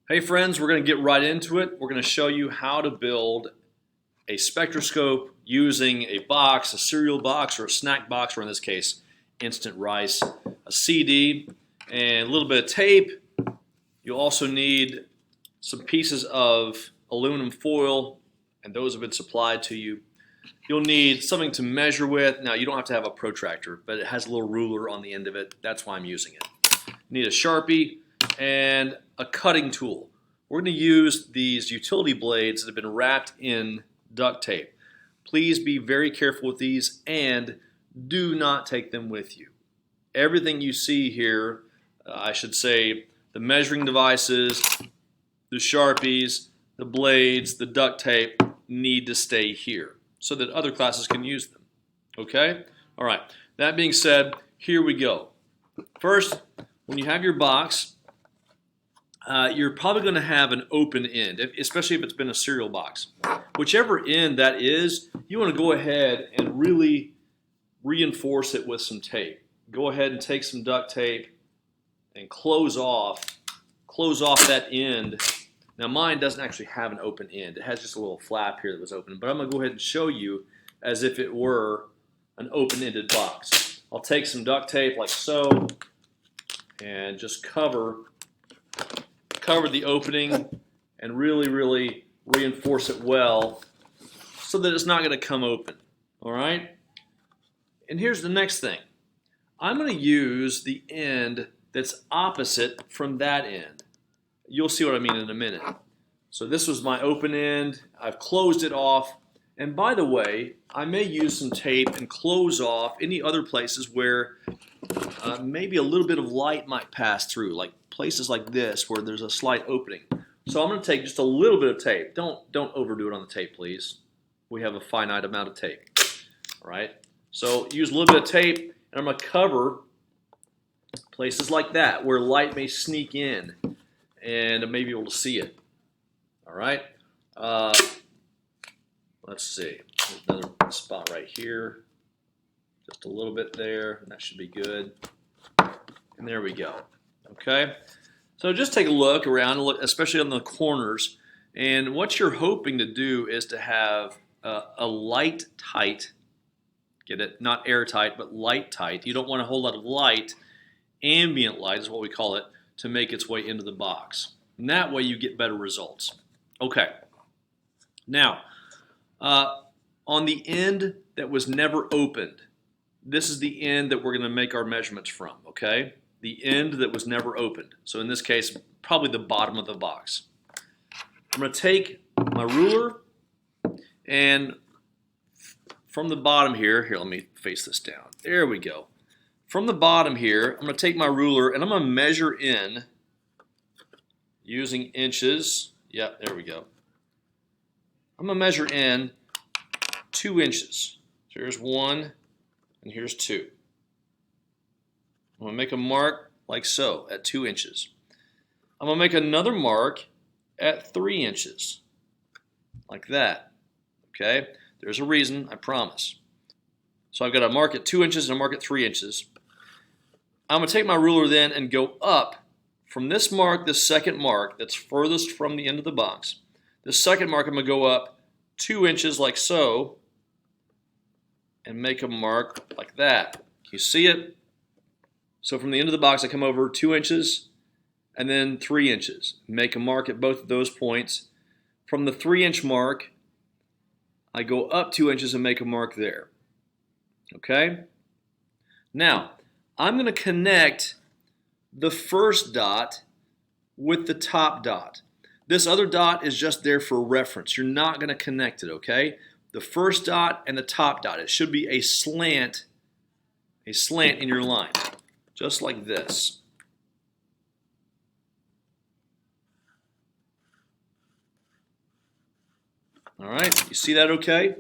Hey friends, we're going to get right into it. We're going to show you how to build a spectroscope using a box, a cereal box or a snack box, or in this case, instant rice, a CD, and a little bit of tape. You'll also need some pieces of aluminum foil, and those have been supplied to you. You'll need something to measure with. Now, you don't have to have a protractor, but it has a little ruler on the end of it. That's why I'm using it. You need a Sharpie and a cutting tool. We're going to use these utility blades that have been wrapped in duct tape. Please be very careful with these and do not take them with you. Everything you see here, I should say the measuring devices, the Sharpies, the blades, the duct tape need to stay here so that other classes can use them. Okay? All right. That being said, here we go. First, when you have your box, you're probably going to have an open end, especially if it's been a cereal box. Whichever end that is, you want to go ahead and really reinforce it with some tape. Go ahead and take some duct tape and close off that end. Now mine doesn't actually have an open end. It has just a little flap here that was open, but I'm going to go ahead and show you as if it were an open-ended box. I'll take some duct tape like so and just cover the opening and really reinforce it well so that it's not going to come open. All right? And here's the next thing. I'm going to use the end that's opposite from that end. You'll see what I mean in a minute. So this was my open end. I've closed it off. And by the way, I may use some tape and close off any other places where maybe a little bit of light might pass through, like places like this where there's a slight opening. So I'm going to take just a little bit of tape. Don't overdo it on the tape, please. We have a finite amount of tape. All right. So use a little bit of tape, and I'm going to cover places like that where light may sneak in, and I may be able to see it. All right. Let's see. There's another spot right here. Just a little bit there, and that should be good. And there we go. Okay, so just take a look around, especially on the corners. And what you're hoping to do is to have a light tight, get it? Not airtight, but light tight. You don't want a whole lot of light, ambient light is what we call it, to make its way into the box. And that way you get better results. Okay, now on the end that was never opened, this is the end that we're going to make our measurements from, okay? The end that was never opened. So in this case, probably the bottom of the box. I'm going to take my ruler, and from the bottom here, let me face this down. There we go. From the bottom here, I'm going to take my ruler and I'm going to measure in using inches. Yep, there we go. I'm going to measure in 2 inches. So here's 1 and here's 2. I'm going to make a mark like so at 2 inches. I'm going to make another mark at 3 inches, like that. Okay? There's a reason, I promise. So I've got a mark at 2 inches and a mark at 3 inches. I'm going to take my ruler then and go up from this mark, this second mark that's furthest from the end of the box. This second mark, I'm going to go up 2 inches like so and make a mark like that. Can you see it? So from the end of the box, I come over 2 inches and then 3 inches. Make a mark at both of those points. From the 3-inch mark, I go up 2 inches and make a mark there. Okay? Now, I'm going to connect the first dot with the top dot. This other dot is just there for reference. You're not going to connect it, okay? The first dot and the top dot. It should be a slant in your line. Just like this. All right, you see that okay?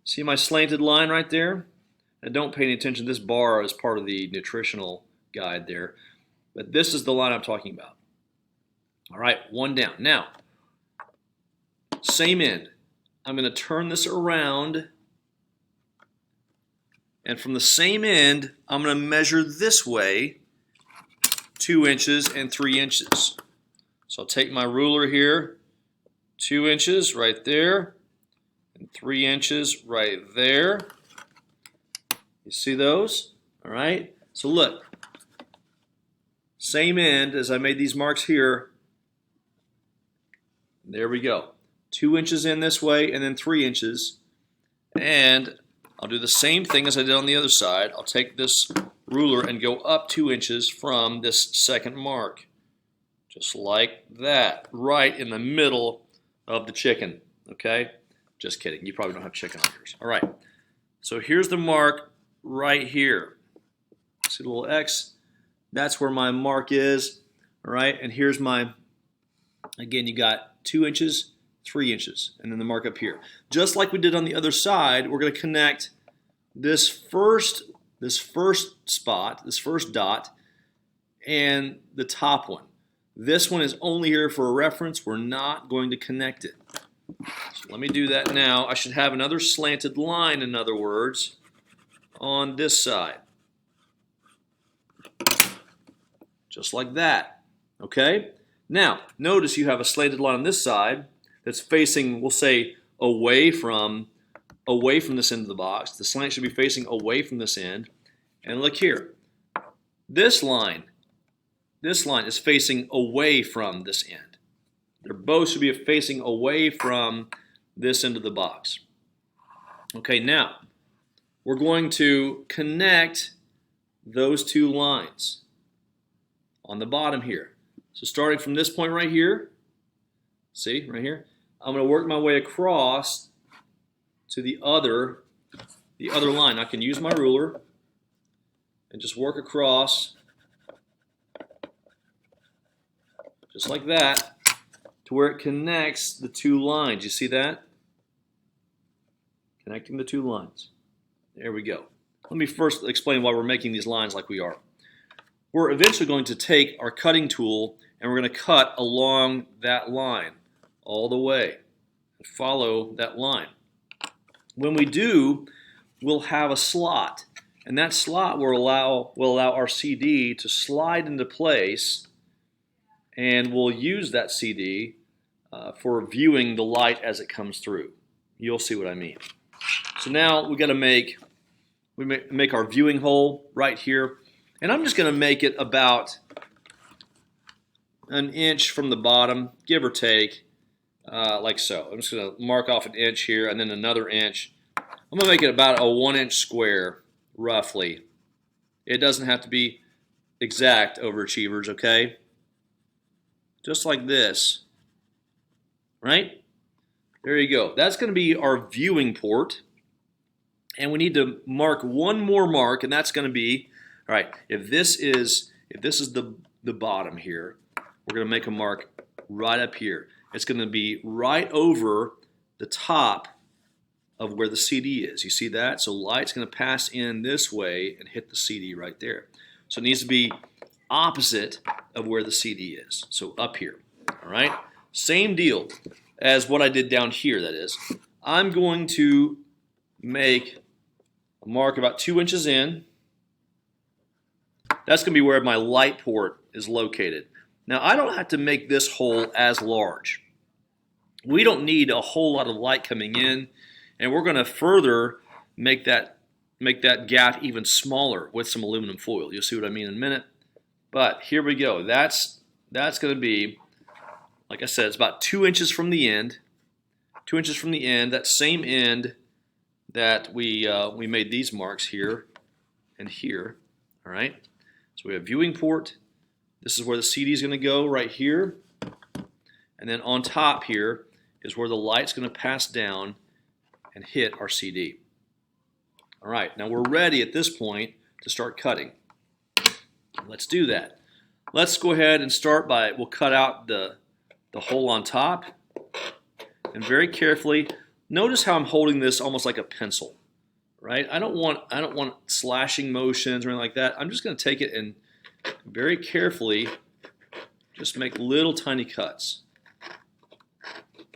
See my slanted line right there? And don't pay any attention, this bar is part of the nutritional guide there. But this is the line I'm talking about. All right, 1 down. Now, same end. I'm going to turn this around, and from the same end, I'm going to measure this way 2 inches and 3 inches. So I'll take my ruler here, 2 inches right there, and 3 inches right there. You see those? All right. So look, same end as I made these marks here. There we go. 2 inches in this way and then 3 inches. And I'll do the same thing as I did on the other side. I'll take this ruler and go up 2 inches from this second mark. Just like that, right in the middle of the chicken. Okay? Just kidding. You probably don't have chicken on yours. All right. So here's the mark right here. See the little X? That's where my mark is. All right. And here's my, again, you got 2 inches, 3 inches, and then the mark up here. Just like we did on the other side, we're going to connect this first spot, this first dot, and the top one. This one is only here for a reference. We're not going to connect it. So let me do that now. I should have another slanted line, in other words, on this side. Just like that. Okay? Now, notice you have a slanted line on this side that's facing, we'll say, away from this end of the box. The slant should be facing away from this end. And look here. This line is facing away from this end. They're both should be facing away from this end of the box. Okay, now we're going to connect those two lines on the bottom here. So starting from this point right here, see, right here, I'm going to work my way across to the other line. I can use my ruler and just work across just like that to where it connects the two lines. You see that? Connecting the two lines. There we go. Let me first explain why we're making these lines like we are. We're eventually going to take our cutting tool and we're going to cut along that line all the way and follow that line. When we do, we'll have a slot, and that slot will allow our CD to slide into place, and we'll use that CD for viewing the light as it comes through. You'll see what I mean. So now we got to make our viewing hole right here, and I'm just going to make it about an inch from the bottom, give or take, like so. I'm just going to mark off an inch here and then another inch. I'm going to make it about a 1-inch square, roughly. It doesn't have to be exact, overachievers, okay? Just like this, right? There you go. That's going to be our viewing port. And we need to mark one more mark, and that's going to be, all right, if this is the bottom here, we're going to make a mark right up here. It's going to be right over the top of where the CD is. You see that? So light's going to pass in this way and hit the CD right there. So it needs to be opposite of where the CD is. So up here. All right? Same deal as what I did down here, that is. I'm going to make a mark about 2 inches in. That's going to be where my light port is located. Now, I don't have to make this hole as large. We don't need a whole lot of light coming in, and we're going to further make that gap even smaller with some aluminum foil. You'll see what I mean in a minute. But here we go. That's going to be, like I said, it's about 2 inches from the end. 2 inches from the end, that same end that we made these marks here and here. All right. So we have viewing port. This is where the CD is going to go right here. And then on top here is where the light's going to pass down and hit our CD. All right, now we're ready at this point to start cutting. Let's do that. Let's go ahead and start by, we'll cut out the hole on top. And very carefully, notice how I'm holding this almost like a pencil, right? I don't want slashing motions or anything like that. I'm just going to take it and very carefully just make little tiny cuts.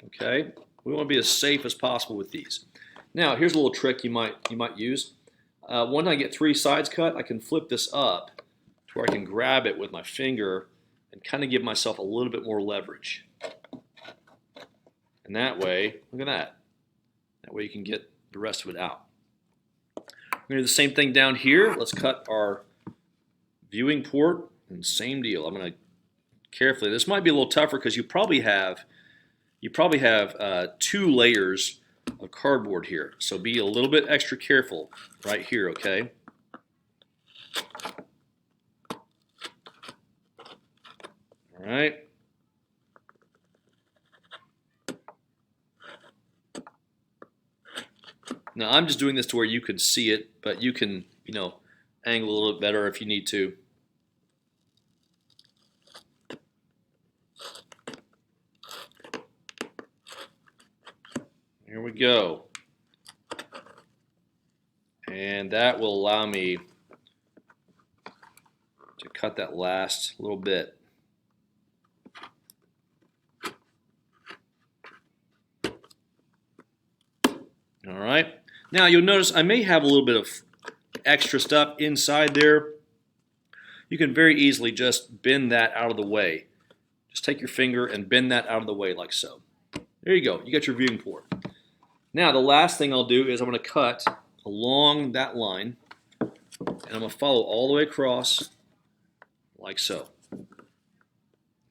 Okay? We want to be as safe as possible with these. Now, here's a little trick you might use. When I get 3 sides cut, I can flip this up to where I can grab it with my finger and kind of give myself a little bit more leverage. And that way, look at that. That way you can get the rest of it out. We're going to do the same thing down here. Let's cut our viewing port, and same deal. I'm going to carefully. This might be a little tougher because you probably have 2 layers of cardboard here. So be a little bit extra careful right here, okay? All right. Now I'm just doing this to where you could see it, but you can, angle a little bit better if you need to. Here we go. And that will allow me to cut that last little bit. All right. Now you'll notice I may have a little bit of extra stuff inside there. You can very easily just bend that out of the way. Just take your finger and bend that out of the way like so. There you go. You got your viewing port. Now the last thing I'll do is I'm going to cut along that line, and I'm going to follow all the way across like so.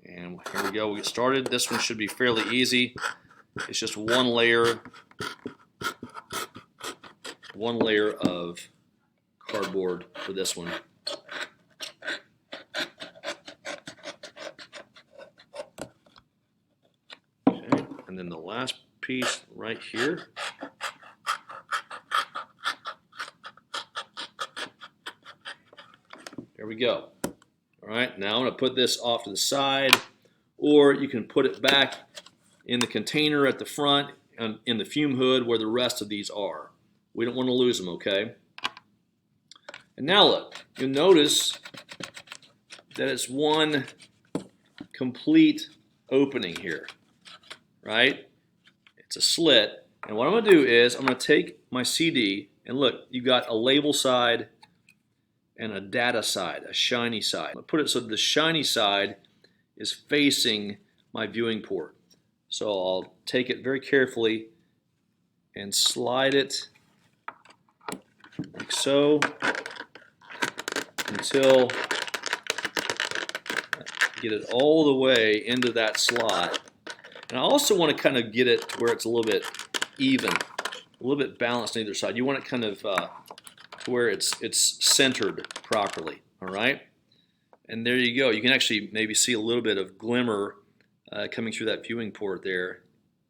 And here we go. We get started. This one should be fairly easy. It's just one layer of cardboard for this one. Okay, and then the last piece right here. There we go. All right, now I'm going to put this off to the side, or you can put it back in the container at the front in the fume hood where the rest of these are. We don't want to lose them, okay? And now look, you'll notice that it's one complete opening here, right? It's a slit. And what I'm going to do is I'm going to take my CD, and look, you've got a label side and a data side, a shiny side. I'm going to put it so the shiny side is facing my viewing port. So I'll take it very carefully and slide it like so until I get it all the way into that slot. And I also want to kind of get it to where it's a little bit even, a little bit balanced on either side. You want it kind of to where it's centered properly, all right? And there you go. You can actually maybe see a little bit of glimmer coming through that viewing port there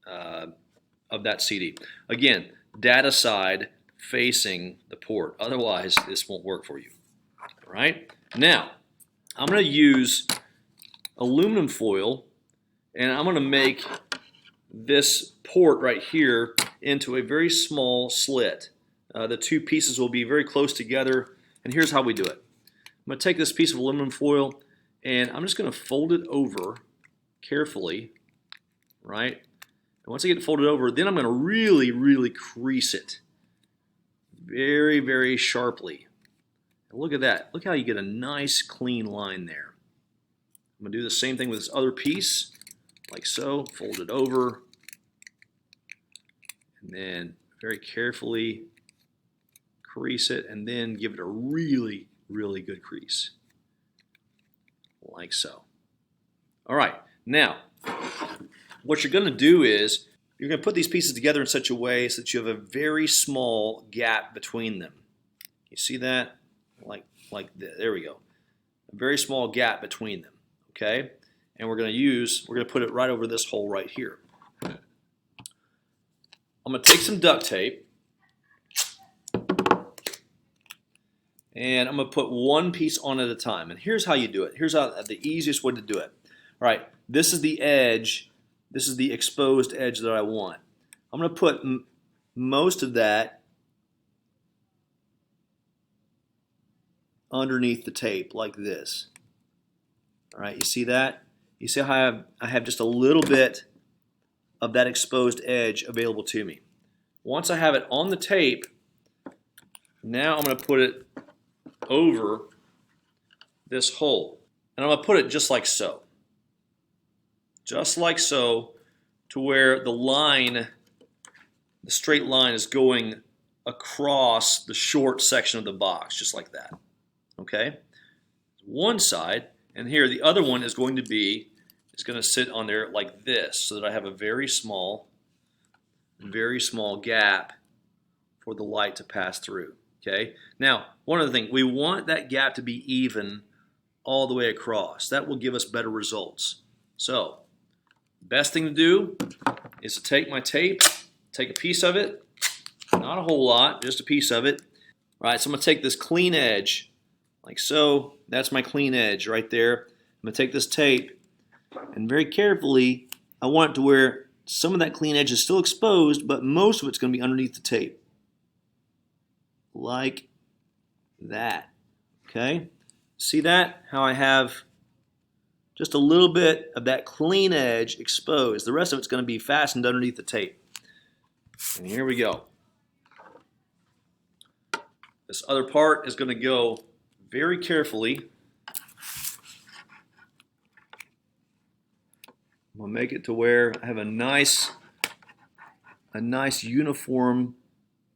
of that CD. Again, data side facing the port. Otherwise, this won't work for you. All right? Now, I'm going to use aluminum foil, and I'm going to make this port right here into a very small slit. The 2 pieces will be very close together, and here's how we do it. I'm going to take this piece of aluminum foil, and I'm just going to fold it over carefully, right? And once I get it folded over, then I'm going to really, really crease it very, very sharply. And look at that. Look how you get a nice, clean line there. I'm going to do the same thing with this other piece, like so. Fold it over, and then very carefully crease it, and then give it a really, really good crease, like so. All right, now what you're going to do is you're going to put these pieces together in such a way so that you have a very small gap between them. You see that? Like there we go. A very small gap between them, okay? And we're going to put it right over this hole right here. I'm going to take some duct tape, and I'm going to put one piece on at a time. And here's how you do it. Here's the easiest way to do it. All right, this is the edge. This is the exposed edge that I want. I'm going to put most of that underneath the tape like this. All right, you see that? You see how I have just a little bit of that exposed edge available to me. Once I have it on the tape, now I'm going to put it over this hole. And I'm going to put it just like so. just like so, to where the line, the straight line is going across the short section of the box, just like that. Okay? One side, and here the other one is going to sit on there like this, so that I have a very small gap for the light to pass through. Okay? Now, one other thing, we want that gap to be even all the way across. That will give us better results. So, best thing to do is to take my tape, take a piece of it, not a whole lot, just a piece of it. All right, so I'm going to take this clean edge, like so. That's my clean edge right there. I'm going to take this tape, and very carefully, I want it to where some of that clean edge is still exposed, but most of it's going to be underneath the tape. Like that. Okay? See that? How I have just a little bit of that clean edge exposed. The rest of it's going to be fastened underneath the tape. And here we go. This other part is going to go very carefully. I'm going to make it to where I have a nice uniform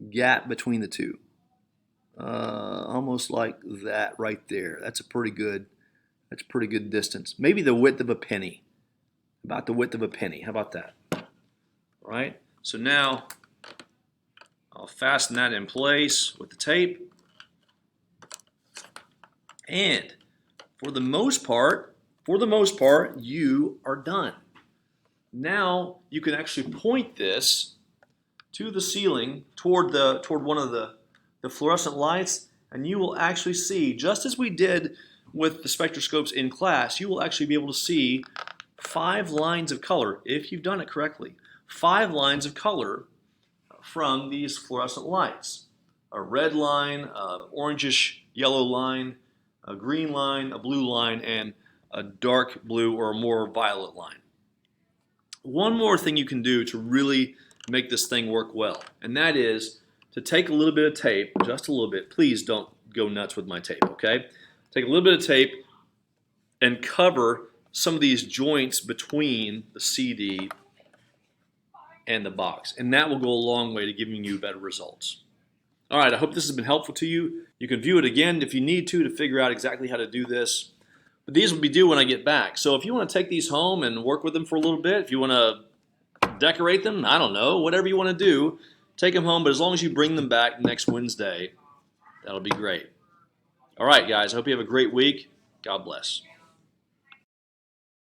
gap between the two. Almost like that right there. That's pretty good distance. Maybe the width of a penny. About the width of a penny. How about that? All right. So now I'll fasten that in place with the tape. And for the most part, you are done. Now you can actually point this to the ceiling toward one of the fluorescent lights, and you will actually see, just as we did with the spectroscopes in class, you will actually be able to see 5 lines of color, if you've done it correctly. 5 lines of color from these fluorescent lights. A red line, an orangish yellow line, a green line, a blue line, and a dark blue or a more violet line. One more thing you can do to really make this thing work well, and that is to take a little bit of tape, just a little bit. Please don't go nuts with my tape, okay? Take a little bit of tape and cover some of these joints between the CD and the box, and that will go a long way to giving you better results. All right, I hope this has been helpful to you. You can view it again if you need to figure out exactly how to do this. But these will be due when I get back. So if you want to take these home and work with them for a little bit, if you want to decorate them, I don't know, whatever you want to do, take them home. But as long as you bring them back next Wednesday, that'll be great. All right, guys, I hope you have a great week. God bless.